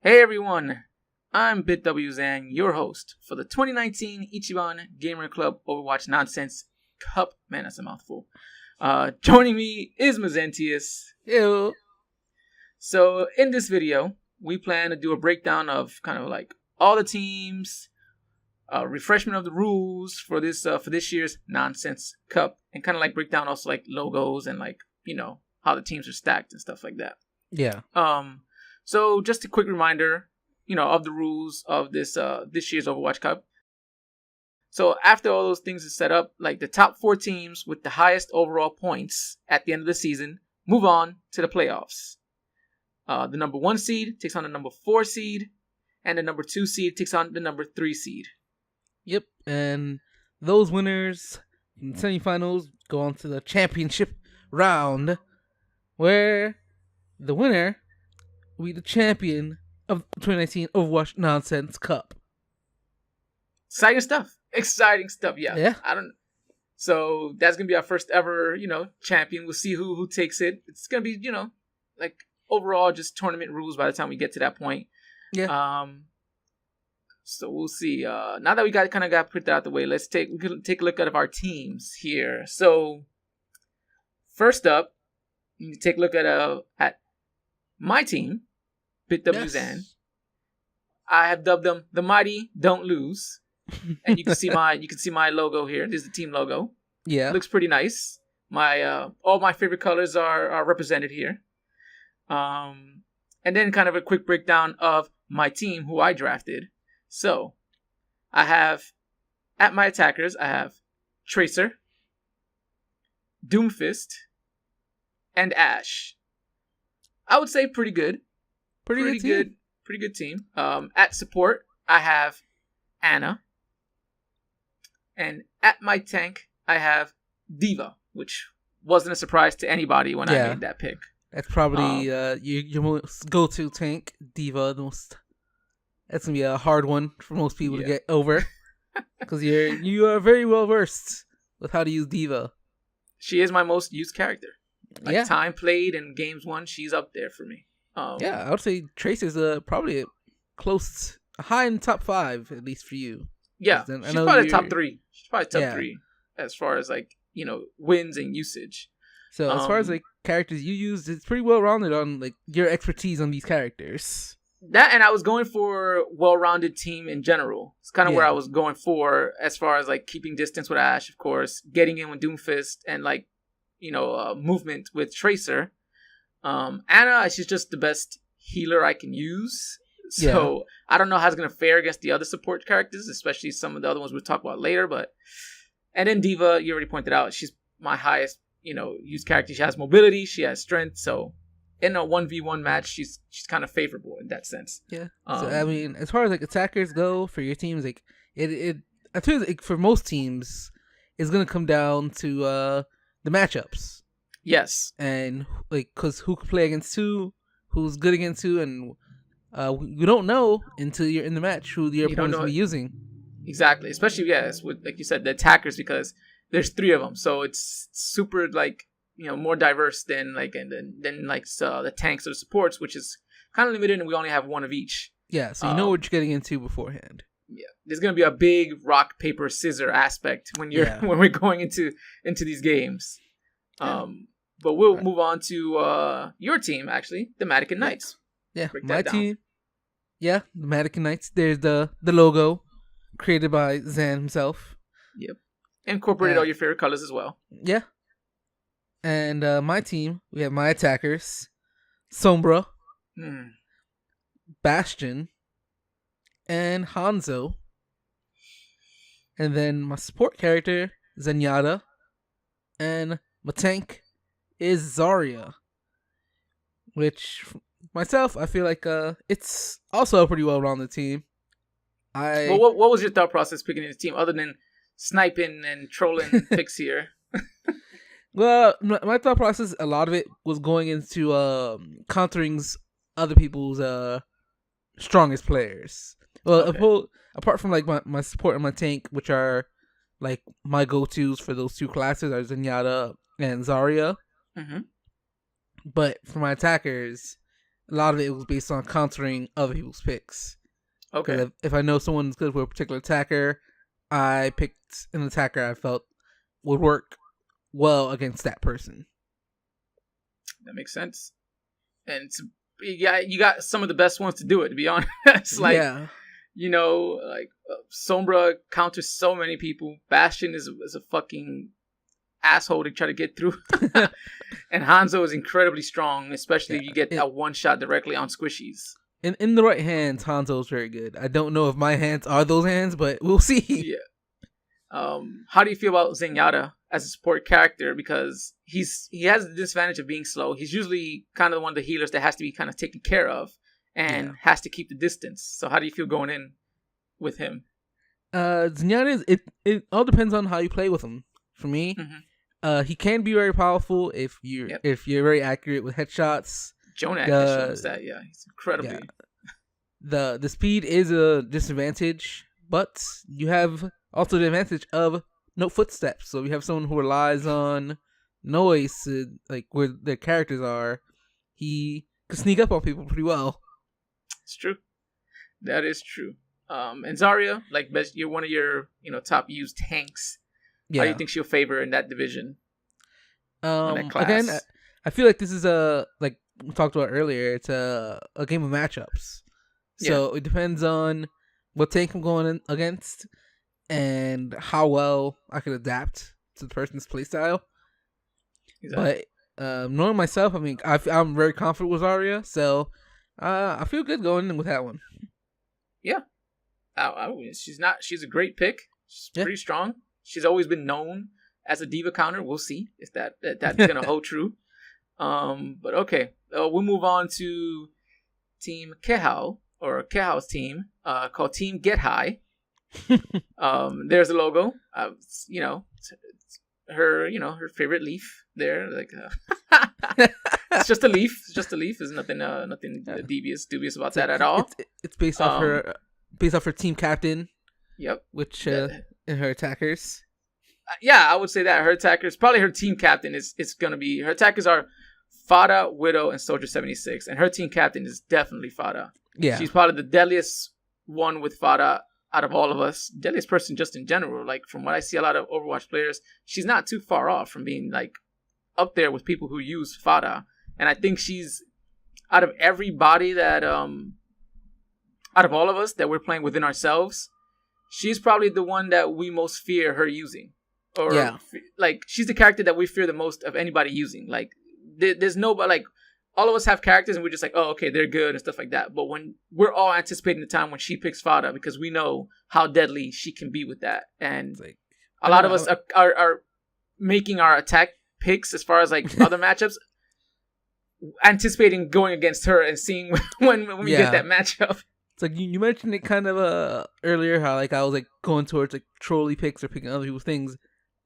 Hey everyone, I'm BiTWXan, your host for the 2019 Ichiban Gamer Club Overwatch Nonsense Cup. Man, that's a mouthful. Joining me is Mezentius. Ew. So in this video, we plan to do a breakdown of kind of like all the teams, refreshment of the rules for this year's Nonsense Cup, and kind of like break down also like logos and like how the teams are stacked and stuff like that. Yeah. So just a quick reminder, of the rules of this year's Overwatch Cup. So after all those things are set up, like the top 4 teams with the highest overall points at the end of the season move on to the playoffs. The number 1 seed takes on the number 4 seed, and the number 2 seed takes on the number 3 seed. Yep, and those winners in the semifinals go on to the championship round, where the winner will be the champion of the 2019 Overwatch Nonsense Cup. Exciting stuff. Yeah. So that's gonna be our first ever, champion. We'll see who takes it. It's gonna be, like overall just tournament rules by the time we get to that point. Yeah. So we'll see. Now that we got put that out the way, we can take a look at our teams here. So first up, you take a look at my team, BiTWXan. Yes. I have dubbed them the Mighty Don't Lose, and you can see my logo here. This is the team logo. Yeah, looks pretty nice. My all my favorite colors are represented here. And then kind of a quick breakdown of my team, who I drafted. So I have at my attackers, I have Tracer, Doomfist, and Ashe. I would say pretty good. Pretty good team. At support, I have Ana. And at my tank, I have D.Va, which wasn't a surprise to anybody when I made that pick. That's probably your most go-to tank, D.Va. That's gonna be a hard one for most people to get over, because you are very well versed with how to use D.Va. She is my most used character. Time played and games won, she's up there for me. I would say Tracer's probably high in top 5, at least for you. Yeah, she's probably top 3. She's probably top 3 as far as wins and usage. So as far as characters you use, it's pretty well rounded on your expertise on these characters. That, and I was going for well-rounded team in general. It's kind of where I was going for, as far as keeping distance with Ashe, of course, getting in with Doomfist, and movement with Tracer. Ana, she's just the best healer I can use. So I don't know how it's going to fare against the other support characters, especially some of the other ones we'll talk about later. And then D.Va, you already pointed out, she's my highest, used character. She has mobility, she has strength. So in a 1v1 match, she's kind of favorable in that sense. Yeah. So I mean, as far as attackers go for your teams, I think for most teams, it's going to come down to the matchups. Yes. And because who can play against who, who's good against who, and you don't know until you're in the match who your opponent's going to be using. Exactly. Especially, with, like you said, the attackers, because there's 3 of them. So it's super, more diverse than the tanks or the supports, which is kind of limited, and we only have 1 of each. Yeah, so you know what you're getting into beforehand. Yeah. There's going to be a big rock, paper, scissor aspect when when we're going into these games. But we'll move on to your team, actually, the Madigan Knights. Yeah, my team. Yeah, the Madigan Knights. There's the logo created by Zan himself. Yep. Incorporated all your favorite colors as well. Yeah. And my team, we have my attackers, Sombra, Bastion, and Hanzo. And then my support character, Zenyatta, and my tank is Zarya, which myself, I feel like it's also a pretty well-rounded team. Well, what was your thought process picking this team, other than sniping and trolling picks here? Well, my thought process, a lot of it was going into countering other people's strongest players. Well, apart from my support and my tank, which are my go-tos for those 2 classes, are Zenyatta and Zarya. Mm-hmm. But for my attackers, a lot of it was based on countering other people's picks. Okay. If I know someone's good for a particular attacker, I picked an attacker I felt would work well against that person. That makes sense. And you got some of the best ones to do it, to be honest. Like, yeah. Like Sombra counters so many people. Bastion is a fucking asshole to try to get through. And Hanzo is incredibly strong, especially if you get a one shot directly on squishies. In the right hands, Hanzo is very good. I don't know if my hands are those hands, but we'll see. Yeah. How do you feel about Zenyatta as a support character? Because he has the disadvantage of being slow. He's usually kind of one of the healers that has to be kind of taken care of and has to keep the distance. So how do you feel going in with him? Zenyatta it all depends on how you play with him. For me, he can be very powerful if you're very accurate with headshots. Jonak shows that, he's incredibly. Yeah. The speed is a disadvantage, but you have also the advantage of no footsteps. So you have someone who relies on noise, like where their characters are. He can sneak up on people pretty well. It's true. That is true. And Zarya, like you're one of your top used tanks. Yeah. How do you think she'll favor in that division? Again, I feel like this is like we talked about earlier. It's a game of matchups. So it depends on what tank I'm going in against and how well I can adapt to the person's playstyle. Exactly. But knowing myself, I mean, I'm very confident with Zarya, so I feel good going in with that one. Yeah. She's a great pick. She's pretty strong. She's always been known as a diva counter. We'll see if that's going to hold true. But okay. We'll move on to Team Kehao, or Kehao's team, called Team Get High. There's the logo. Her favorite leaf there. Like, it's just a leaf. It's just a leaf. There's nothing dubious about that at all. It's based off her team captain. Yep. Which and her attackers. I would say that her attackers, probably her team captain is gonna be, her attackers are Fada, Widow, and Soldier 76, and her team captain is definitely Fada. Yeah, she's probably the deadliest one with Fada out of all of us. Deadliest person just in general. Like, from what I see a lot of Overwatch players, she's not too far off from being like up there with people who use Fada. And I think she's, out of everybody that out of all of us that we're playing within ourselves, she's probably the one that we most fear her using. Or like, she's the character that we fear the most of anybody using. Like, there's nobody, like, all of us have characters and we're just like, oh, okay, they're good and stuff like that. But when we're all anticipating the time when she picks Fada, because we know how deadly she can be with that. And like, a lot of us are making our attack picks as far as like other matchups, anticipating going against her and seeing when we get that matchup. It's like you mentioned it kind of earlier, how like I was like going towards like trolley picks or picking other people's things.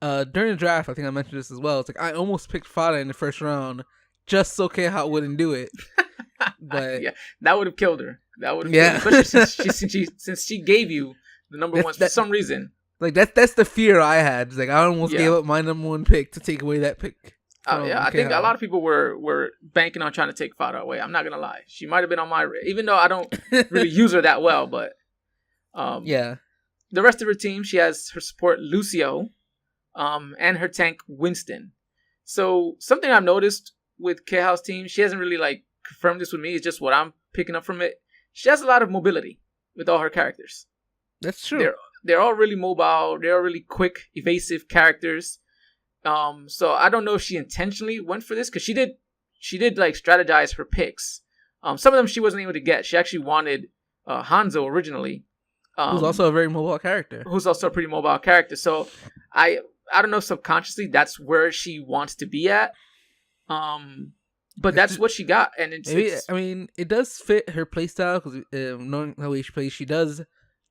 During the draft, I think I mentioned this as well. It's like I almost picked Fada in the first round just so Kehao wouldn't do it. But that would have killed her. That would have killed her. Especially since she gave you the number one for some reason. Like that's the fear I had. It's like I almost gave up my number one pick to take away that pick. I think a lot of people were banking on trying to take Fada away. I'm not gonna lie. She might have been on my, even though I don't really use her that well, but the rest of her team, she has her support Lucio, and her tank Winston. So something I've noticed with Kehao's team, she hasn't really like confirmed this with me. It's just what I'm picking up from it. She has a lot of mobility with all her characters. That's true. They're all really mobile. They're all really quick, evasive characters. So I don't know if she intentionally went for this, because she did like strategize her picks. Some of them she wasn't able to get. She actually wanted Hanzo originally. Who's also a very mobile character. Who's also a pretty mobile character. So I don't know, subconsciously that's where she wants to be at. But that's what she got, and I mean, it does fit her playstyle, because knowing how she plays, she does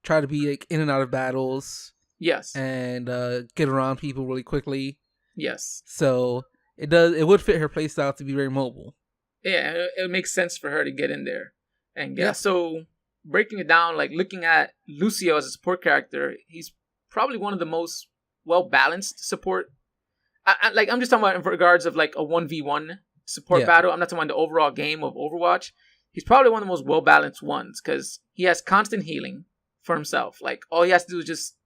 try to be like in and out of battles. Yes, and get around people really quickly. Yes, so it would fit her playstyle to be very mobile. Yeah, it makes sense for her to get in there, and so breaking it down, like looking at Lucio as a support character, he's probably one of the most well balanced support. I'm just talking about in regards of like a 1v1 support battle. I'm not talking about the overall game of Overwatch. he's probably one of the most well-balanced ones because he has constant healing for himself. Like, all he has to do is just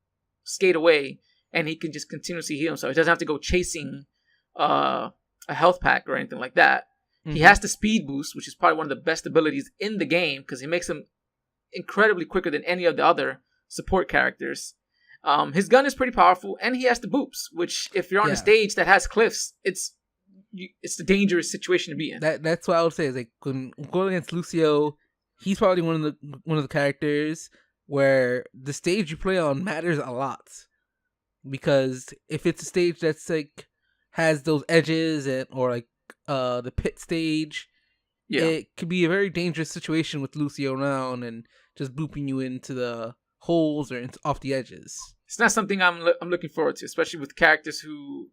skate away and he can just continuously heal himself. He doesn't have to go chasing a health pack or anything like that. Mm-hmm. He has the speed boost, which is probably one of the best abilities in the game because he makes him incredibly quicker than any of the other support characters. His gun is pretty powerful, and he has the boops, which if you're on a stage that has cliffs, it's a dangerous situation to be in. That's what I would say is like when going against Lucio, he's probably one of the characters where the stage you play on matters a lot, because if it's a stage that's like has those edges or like the pit stage, it could be a very dangerous situation with Lucio around and just booping you into the holes or off the edges. It's not something I'm looking forward to, especially with characters who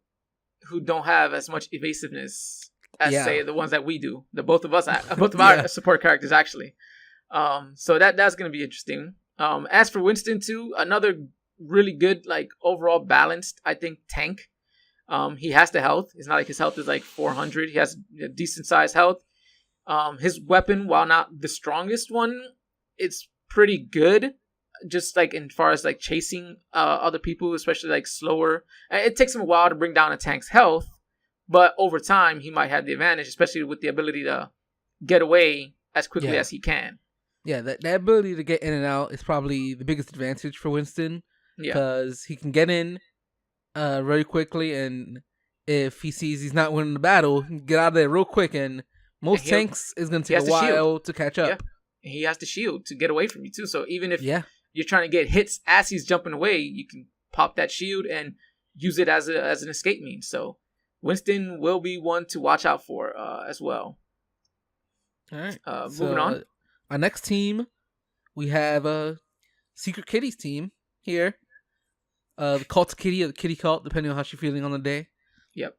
don't have as much evasiveness as say the ones that we do. Both of our support characters actually. So that's going to be interesting. As for Winston too, another really good like overall balanced I think tank. He has the health. It's not like his health is like 400. He has a decent sized health. His weapon, while not the strongest one, it's pretty good. Just like in far as like chasing other people, especially like slower. It takes him a while to bring down a tank's health, but over time he might have the advantage, especially with the ability to get away as quickly as he can. Yeah, that ability to get in and out is probably the biggest advantage for Winston. Because he can get in very quickly, and if he sees he's not winning the battle, he can get out of there real quick, and most tanks is going to take a while to catch up. Yeah. He has the shield to get away from you too, so even if you're trying to get hits as he's jumping away, you can pop that shield and use it as an escape means. So Winston will be one to watch out for as well. All right. Moving on. Our next team, we have Secret Kitty's team here. The Cult Kitty or the Kitty Cult, depending on how she's feeling on the day. Yep.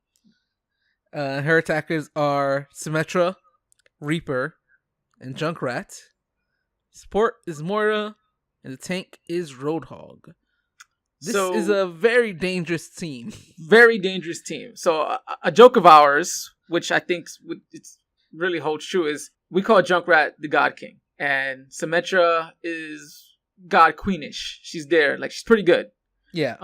Her attackers are Symmetra, Reaper, and Junkrat. Support is Moira, and the tank is Roadhog. This is a very dangerous team. Very dangerous team. So a joke of ours, which I think it really holds true, is we call Junkrat the God King. And Symmetra is God Queenish. She's there. Like, she's pretty good. Yeah.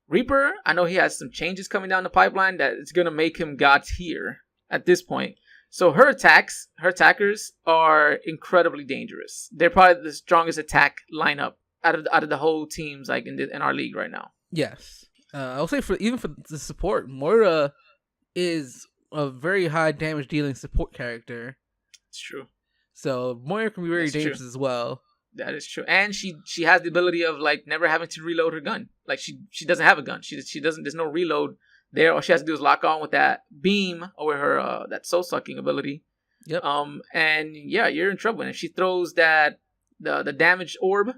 Reaper, I know he has some changes coming down the pipeline that it's going to make him God tier at this point. So her attackers are incredibly dangerous. They're probably the strongest attack lineup out of the whole teams like in our league right now. Yes. I'll say for the support, Moira is a very high damage dealing support character. It's true. So Moira can be very dangerous as well. That is true, and she has the ability of like never having to reload her gun. Like she doesn't have a gun. She doesn't. There's no reload there. All she has to do is lock on with that beam or with her that soul sucking ability. Yep. And yeah, you're in trouble. And if she throws that the damage orb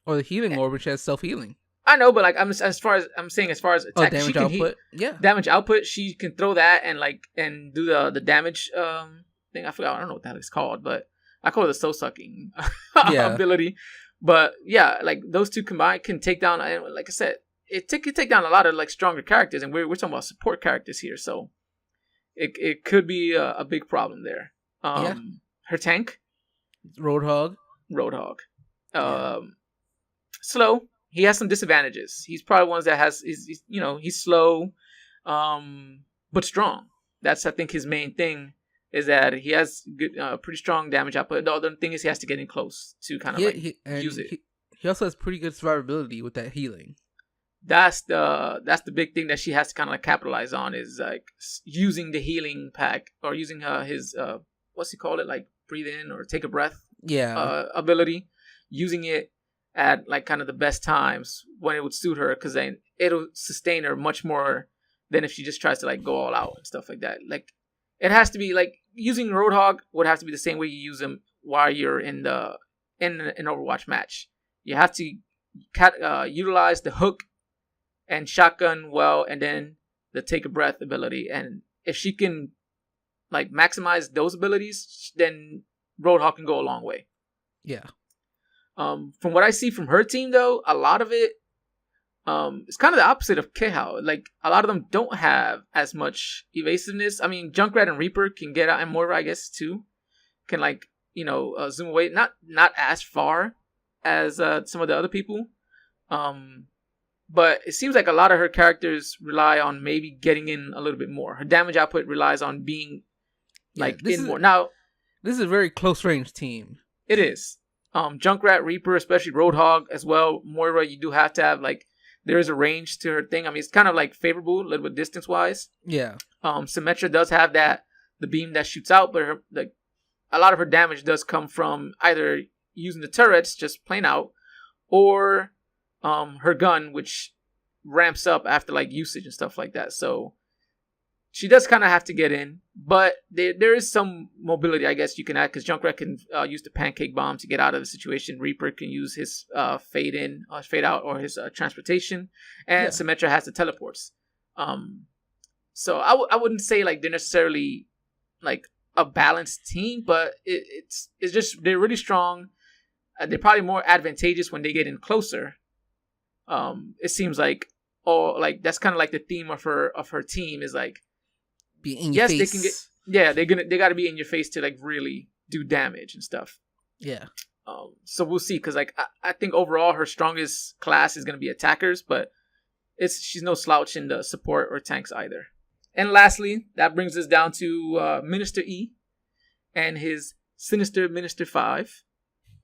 or the healing orb, which has self healing. I know, but like as far as attack, damage output. Damage output. She can throw that and do the damage thing. I forgot. I don't know what that is called, but I call it the soul sucking ability. But yeah, like those two combined can take down. Like I said, it could take down a lot of like stronger characters, and we're talking about support characters here, so it could be a big problem there. Her tank, Roadhog. Slow. He has some disadvantages. He's probably one that has he's slow, but strong. That's I think his main thing. Is that he has good, pretty strong damage output. The other thing is he has to get in close to kind of use it. He also has pretty good survivability with that healing. That's the big thing that she has to kind of like capitalize on is like using the healing pack or using his what's he call it, like breathe in or take a breath ability, using it at like kind of the best times when it would suit her, because then it'll sustain her much more than if she just tries to like go all out and stuff like that. Like it has to be like using Roadhog would have to be the same way you use him while you're in an Overwatch match. You have to utilize the hook and shotgun well, and then the take a breath ability. And if she can like maximize those abilities, then Roadhog can go a long way. Yeah. From what I see from her team, though, a lot of it it's kind of the opposite of Kehao. Like a lot of them don't have as much evasiveness. I mean, Junkrat and Reaper can get out, and Moira, I guess, too. can like zoom away, not as far as some of the other people. But it seems like a lot of her characters rely on maybe getting in a little bit more. Her damage output relies on being more. Now, this is a very close range team. It is. Junkrat, Reaper, especially Roadhog as well. Moira, you do have to have there is a range to her thing. I mean, it's kind of like favorable a little bit distance wise. Yeah. Symmetra does have the beam that shoots out, but a lot of her damage does come from either using the turrets just plain out, or her gun, which ramps up after usage and stuff like that. So she does kind of have to get in, but there is some mobility, I guess you can add, because Junkrat can use the pancake bomb to get out of the situation. Reaper can use his fade in, fade out, or his transportation, and Symmetra has the teleports. So I wouldn't say they're necessarily a balanced team, but it's just they're really strong. They're probably more advantageous when they get in closer. It seems that's kind of the theme of her team is be in your face. They can get they got to be in your face to really do damage and stuff. Yeah. So we'll see, because I think overall her strongest class is gonna be attackers, but she's no slouch in the support or tanks either. And lastly, that brings us down to Minister E and his Sinister Minister 5,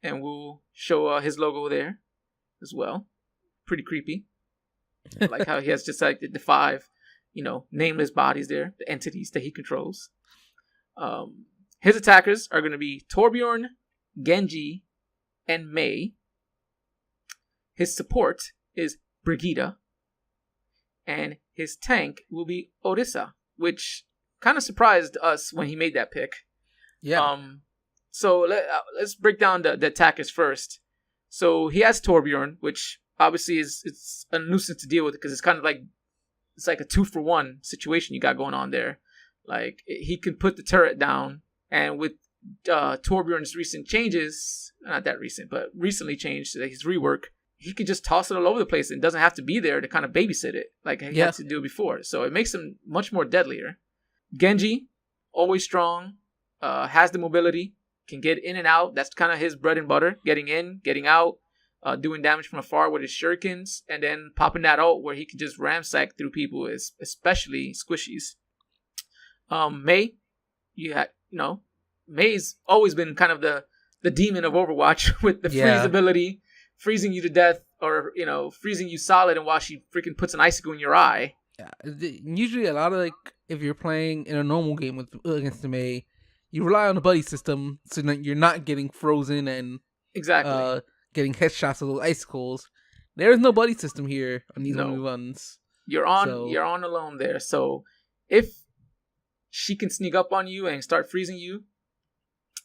and we'll show his logo there as well. Pretty creepy. I like how he has just the 5, nameless bodies there, the entities that he controls. His attackers are going to be Torbjorn, Genji, and Mei. His support is Brigitte. And his tank will be Orisa, which kind of surprised us when he made that pick. Yeah. So let's break down the attackers first. So he has Torbjorn, which obviously it's a nuisance to deal with, because it's kind of it's like a 2-for-1 situation you got going on there. He can put the turret down, and with Torbjorn's recent changes, not that recent, but recently changed, his rework, he could just toss it all over the place and doesn't have to be there to kind of babysit it like he had to do before. So it makes him much more deadlier. Genji, always strong, has the mobility, can get in and out. That's kind of his bread and butter, getting in, getting out, doing damage from afar with his shurikens, and then popping that out where he can just ramsack through people, especially squishies. Mei, Mei's always been kind of the demon of Overwatch with the freeze ability, freezing you to death, or freezing you solid, and while she freaking puts an icicle in your eye. Yeah, usually a lot of if you're playing in a normal game against the Mei, you rely on the buddy system so that you're not getting frozen and exactly getting headshots of those icicles. There is no buddy system here on these only runs. You're on alone there. So if she can sneak up on you and start freezing you,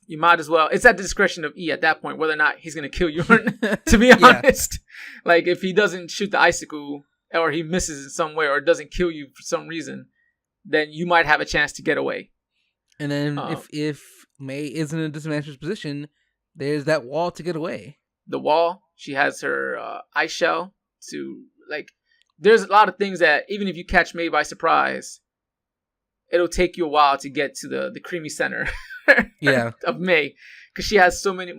you might as well. It's at the discretion of E at that point whether or not he's gonna kill you. To be honest, if he doesn't shoot the icicle, or he misses in some way, or doesn't kill you for some reason, then you might have a chance to get away. And then if Mei is in a disadvantaged position, there's that wall to get away. The wall. She has her ice shell to There's a lot of things that even if you catch Mei by surprise, it'll take you a while to get to the creamy center. Of Mei, because she has so many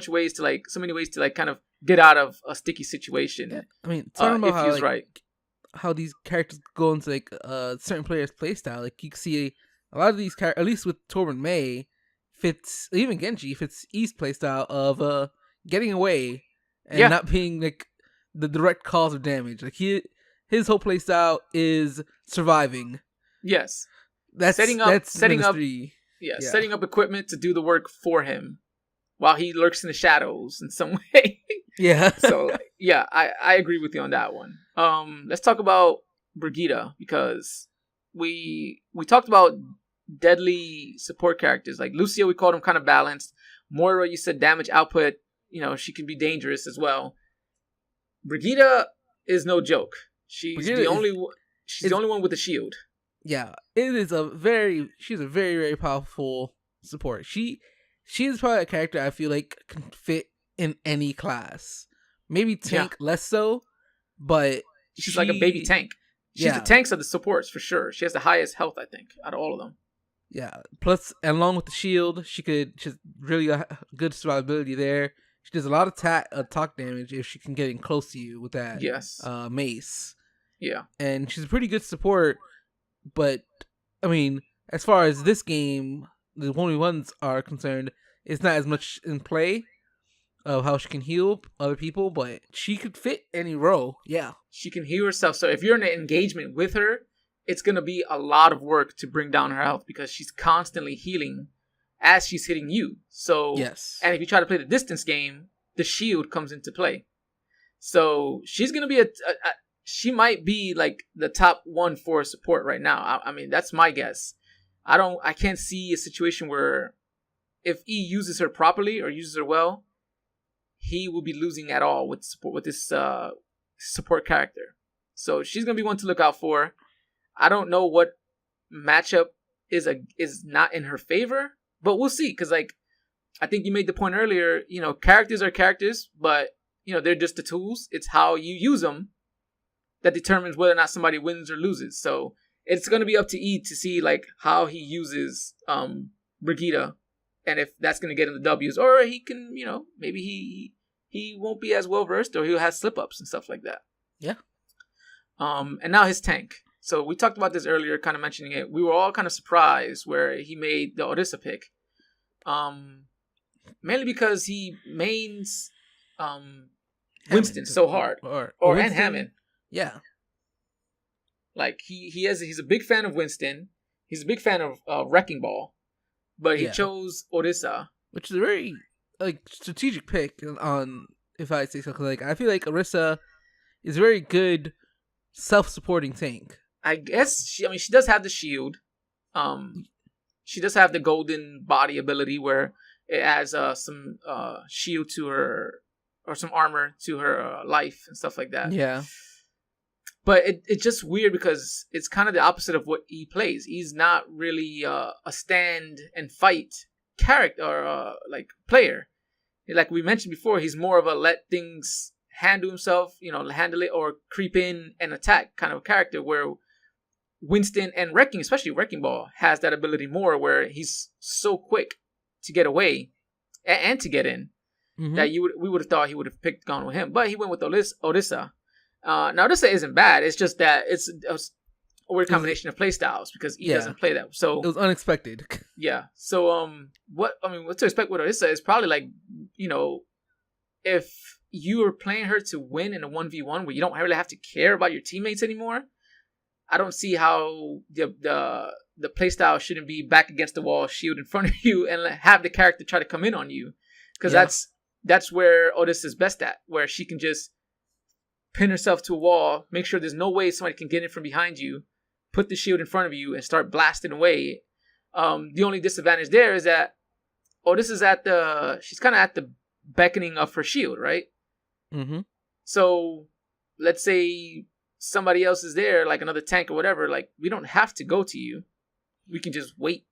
ways to kind of get out of a sticky situation. Yeah. I mean, talking about how these characters go into certain players' playstyle. You can see a lot of these characters, at least with Torbjorn, Mei, fits, even Genji fits E's playstyle of getting away and not being the direct cause of damage. His whole playstyle is surviving. Yes, setting up. Setting up equipment to do the work for him while he lurks in the shadows in some way. So I agree with you on that one. Let's talk about Brigitte, because we talked about deadly support characters. Like Lucio, we called him kind of balanced. Moira, you said damage output, she can be dangerous as well. Brigitte is no joke. She's the only one with a shield. Yeah, she's a very, very powerful support. She is probably a character I feel can fit in any class. Maybe tank less so, but she's like a baby tank. She's the tanks of the supports for sure. She has the highest health, I think, out of all of them. Yeah. Plus, and along with the shield, she's really got good survivability there. She does a lot of talk damage if she can get in close to you with that Yes. mace. Yeah. And she's a pretty good support, but I mean, as far as this game, the 1v1s are concerned, it's not as much in play of how she can heal other people, but she could fit any role. Yeah. She can heal herself. So if you're in an engagement with her, it's going to be a lot of work to bring down her health because she's constantly healing as she's hitting you. So, yes. And if you try to play the distance game, the shield comes into play. So she's going to be she might be like the top one for support right now. I mean, that's my guess. I can't see a situation where if E uses her properly or uses her well, he will be losing at all with support with this support character. So she's going to be one to look out for. I don't know what matchup is not in her favor, but we'll see. Because like I think you made the point earlier, characters are characters, but they're just the tools. It's how you use them that determines whether or not somebody wins or loses. So it's going to be up to E to see like how he uses Brigitte, and if that's going to get him the W's, or he can, maybe he won't be as well versed, or he'll have slip ups and stuff like that. Yeah. And now his tank. So we talked about this earlier, kind of mentioning it. We were all kind of surprised where he made the Orisa pick. Mainly because he mains Winston so hard. Or and Hammond. Yeah. Like he's a big fan of Winston. He's a big fan of Wrecking Ball. But he chose Orisa. Which is a very strategic pick on, if I say so. Like I feel like Orisa is a very good self-supporting tank. I guess she does have the shield. She does have the golden body ability where it adds some shield to her, or some armor to her life and stuff like that. Yeah. But it's just weird because it's kind of the opposite of what E plays. He's not really a stand and fight character or player. Like we mentioned before, he's more of a let things handle himself, handle it or creep in and attack kind of character, where Winston and especially Wrecking Ball, has that ability more, where he's so quick to get away and to get in that we would have thought he would have gone with him, but he went with Orisa. Now Orisa isn't bad. It's just that it's a weird combination of play styles because he doesn't play that. So it was unexpected. Yeah. So what to expect with Orisa is probably like, if you are playing her to win in a 1v1 where you don't really have to care about your teammates anymore, I don't see how the playstyle shouldn't be back against the wall, shield in front of you, and have the character try to come in on you. Because that's where Otis is best at, where she can just pin herself to a wall, make sure there's no way somebody can get in from behind you, put the shield in front of you, and start blasting away. The only disadvantage there is that Otis is she's kind of at the beckoning of her shield, right? Mm-hmm. So let's say somebody else is there, like another tank or whatever, like we don't have to go to you. We can just wait.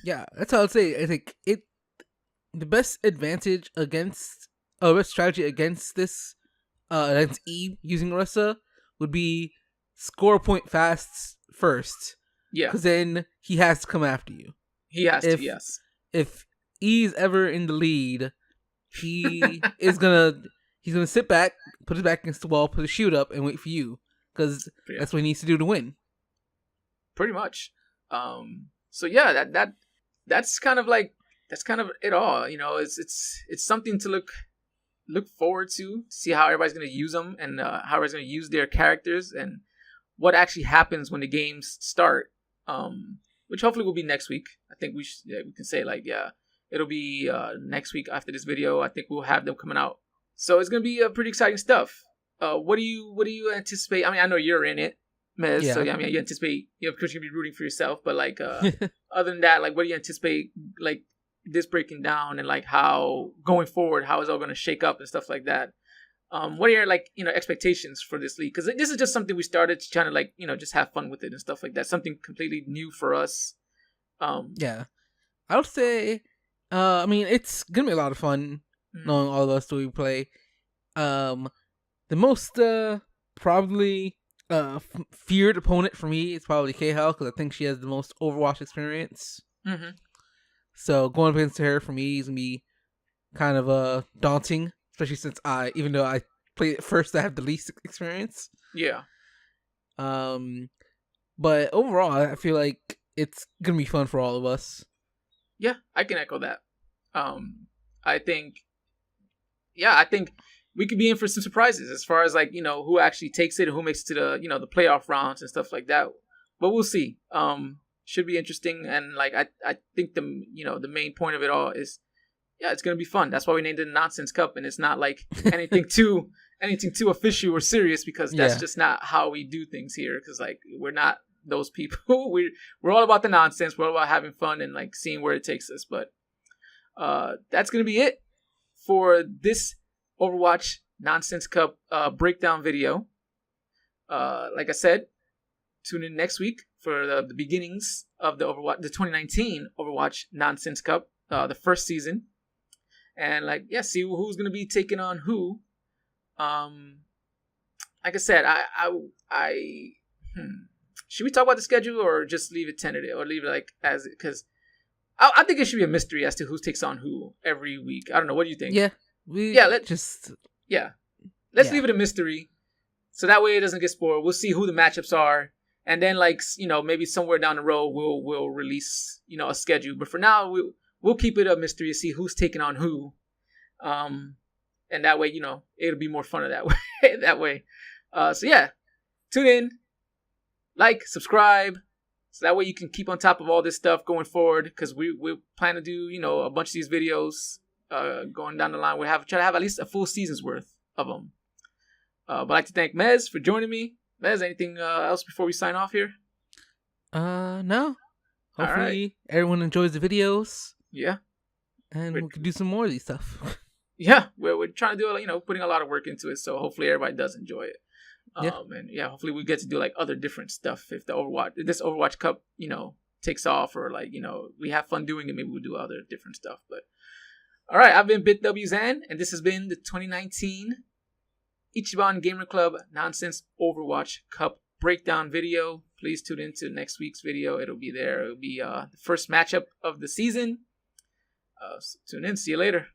Yeah, that's how I'd say. I think the best advantage best strategy against this, against E using Orisa would be score a point fast first. Yeah. Because then he has to come after you. He has to, yes. If E's ever in the lead, he's gonna sit back, put his back against the wall, put his shield up, and wait for you. Because that's what he needs to do to win. Pretty much. So yeah, that's kind of it all. It's something to look forward to. See how everybody's gonna use them and how everybody's gonna use their characters and what actually happens when the games start. Which hopefully will be next week. I think we can say it'll be next week after this video. I think we'll have them coming out. So it's gonna be pretty exciting stuff. What do you anticipate? I mean, I know you're in it, Mez. Yeah. So I mean, you anticipate, of course, you'll be rooting for yourself. But other than that, what do you anticipate, this breaking down and how going forward, how is it all going to shake up and stuff like that? What are your expectations for this league? Because this is just something we started trying to just have fun with it and stuff like that. Something completely new for us. Yeah, I would say, I mean, it's gonna be a lot of fun knowing all of us do we play. The most probably feared opponent for me is probably K-Hell, because I think she has the most Overwatch experience. Mm-hmm. So going up against her for me is gonna be kind of daunting, especially since even though I played it first, I have the least experience. Yeah. But overall, I feel like it's gonna be fun for all of us. Yeah, I can echo that. I think we could be in for some surprises as far as like, who actually takes it and who makes it to the, the playoff rounds and stuff like that. But we'll see. Should be interesting. And like, I think the main point of it all is, yeah, it's going to be fun. That's why we named it Nonsense Cup. And it's not like anything too official or serious, because that's just not how we do things here. Cause like, we're not those people. We're all about the nonsense. We're all about having fun and like seeing where it takes us. But, that's going to be it for this Overwatch Nonsense Cup breakdown video. Like I said, tune in next week for the beginnings of the 2019 Overwatch Nonsense Cup, the first season, and see who's gonna be taking on who. Like I said, should we talk about the schedule or just leave it tentative or leave it like as it? Because I think it should be a mystery as to who takes on who every week. I don't know. What do you think? Yeah. Let's leave it a mystery, so that way it doesn't get spoiled. We'll see who the matchups are, and then maybe somewhere down the road we'll release a schedule. But for now we'll keep it a mystery to see who's taking on who, and that way it'll be more fun that way. that way, tune in, like, subscribe, so that way you can keep on top of all this stuff going forward. Because we plan to do a bunch of these videos. Going down the line, try to have at least a full season's worth of them. But I'd like to thank Mez for joining me. Mez, anything else before we sign off here? No. Hopefully everyone enjoys the videos. Yeah. And we can do some more of these stuff. Yeah, we're trying to do putting a lot of work into it. So hopefully everybody does enjoy it. And hopefully we get to do like other different stuff if this Overwatch Cup takes off, or we have fun doing it. Maybe we'll do other different stuff. But all right, I've been BiTWXan, and this has been the 2019 Ichiban Gamer Club Nonsense Overwatch Cup breakdown video. Please tune into next week's video. It'll be there. It'll be the first matchup of the season. So tune in. See you later.